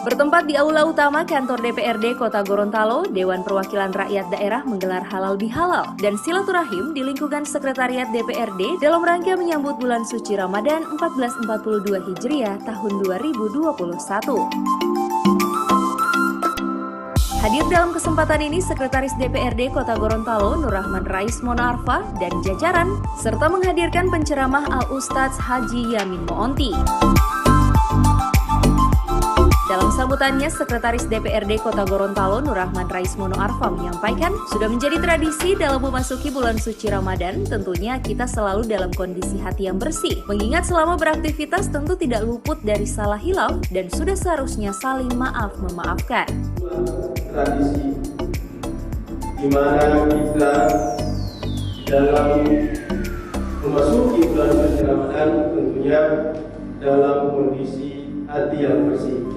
Bertempat di Aula Utama Kantor DPRD Kota Gorontalo, Dewan Perwakilan Rakyat Daerah menggelar halal bihalal dan silaturahim di lingkungan Sekretariat DPRD dalam rangka menyambut bulan suci Ramadan 1442 Hijriah tahun 2021. Hadir dalam kesempatan ini Sekretaris DPRD Kota Gorontalo Nurrahman Rais Mono Arfa dan jajaran, serta menghadirkan penceramah Al-Ustadz Haji Yamin Moonti. Dalam sambutannya, Sekretaris DPRD Kota Gorontalo Nurrahman Rais Mono Arfa menyampaikan, sudah menjadi tradisi dalam memasuki bulan suci Ramadan, tentunya kita selalu dalam kondisi hati yang bersih. Mengingat selama beraktivitas tentu tidak luput dari salah hilaf dan sudah seharusnya saling maaf memaafkan. Tradisi di mana kita dalam memasuki bulan suci Ramadan tentunya dalam kondisi hati yang bersih.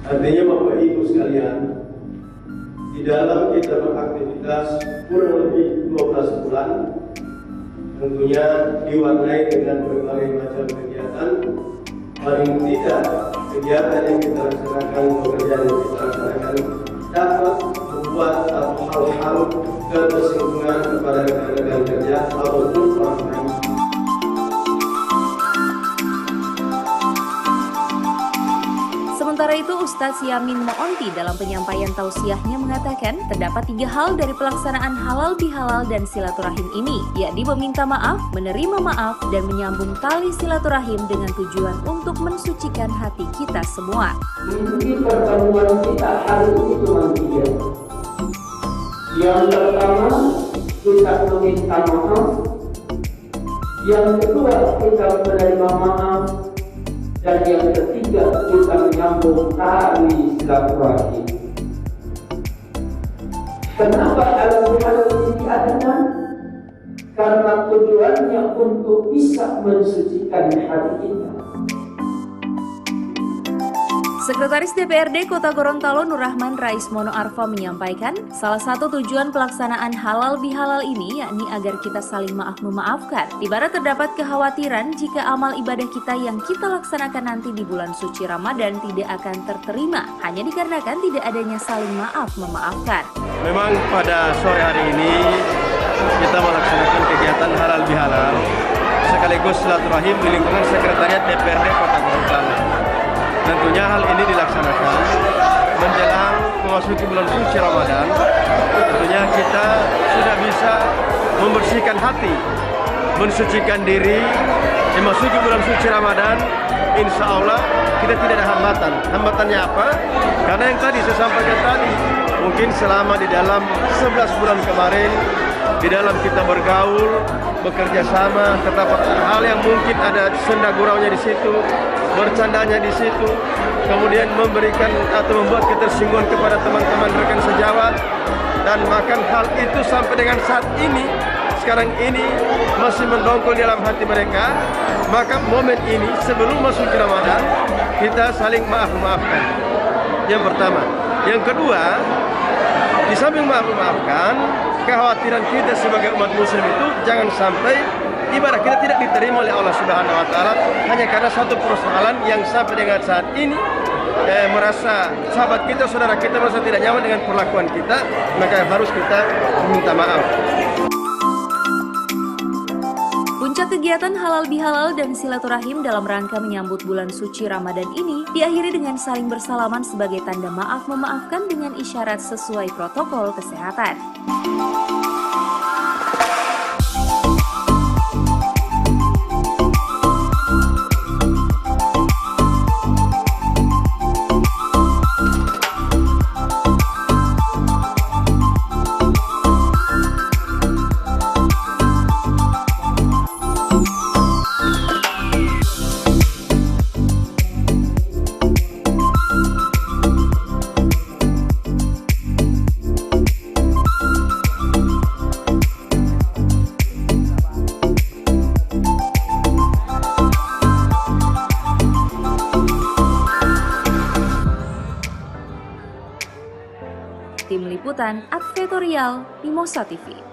Artinya Bapak Ibu sekalian, di dalam kita beraktivitas kurang lebih 12 bulan, tentunya diwarnai dengan berbagai macam kegiatan. Paling tidak kegiatan yang kita laksanakan, pekerjaan yang kita laksanakan dapat membuat satu hal-hal ketersinggungan kepada rekan-rekan kerja ataupun orang lain. Sementara itu, Ustadz Yamin Moonti dalam penyampaian tausiahnya mengatakan terdapat 3 hal dari pelaksanaan halal bihalal dan silaturahim ini, yakni meminta maaf, menerima maaf, dan menyambung tali silaturahim dengan tujuan untuk mensucikan hati kita semua. Inti pertemuan kita hari ini cuma 3. Yang pertama, kita meminta maaf. Yang kedua, kita menerima maaf. Dan yang ketiga, kita menyambung tali silaturahim. Kenapa halal-bihalal ini diadakan? Karena tujuannya untuk bisa mensucikan hati kita. Sekretaris DPRD Kota Gorontalo Nurrahman Rais Mono Arfa menyampaikan, salah satu tujuan pelaksanaan halal bihalal ini yakni agar kita saling maaf memaafkan. Di mana terdapat kekhawatiran jika amal ibadah kita yang kita laksanakan nanti di bulan suci Ramadan tidak akan terterima, hanya dikarenakan tidak adanya saling maaf memaafkan. Memang pada sore hari ini kita melaksanakan kegiatan halal bihalal sekaligus silaturahim di lingkungan Sekretariat DPRD Kota Gorontalo. Tentunya hal ini dilaksanakan menjelang memasuki bulan suci Ramadan. Tentunya kita sudah bisa membersihkan hati, mensucikan diri. Memasuki bulan suci Ramadan, insya Allah kita tidak ada hambatan. Hambatannya apa? Karena yang tadi saya sampaikan tadi, mungkin selama di dalam 11 bulan kemarin, di dalam kita bergaul, bekerja sama, terdapat hal yang mungkin ada senda guraunya di situ, bercandanya di situ, kemudian memberikan atau membuat ketersinggungan kepada teman-teman rekan sejawat, dan bahkan hal itu sampai dengan saat ini, sekarang ini masih mendongkol dalam hati mereka. Maka momen ini sebelum masuk ke Ramadan kita saling maaf-maafkan. Yang pertama. Yang kedua, di samping maaf-maafkan, kekhawatiran kita sebagai umat muslim itu jangan sampai ibadah kita tidak diterima oleh Allah Subhanahu wa taala hanya karena satu persoalan yang sampai dengan saat ini merasa sahabat kita, saudara kita merasa tidak nyaman dengan perlakuan kita, maka harus kita minta maaf. Puncak kegiatan halal bihalal dan silaturahim dalam rangka menyambut bulan suci Ramadan ini diakhiri dengan saling bersalaman sebagai tanda maaf memaafkan dengan isyarat sesuai protokol kesehatan. Tim Liputan Advertorial Mimosa TV.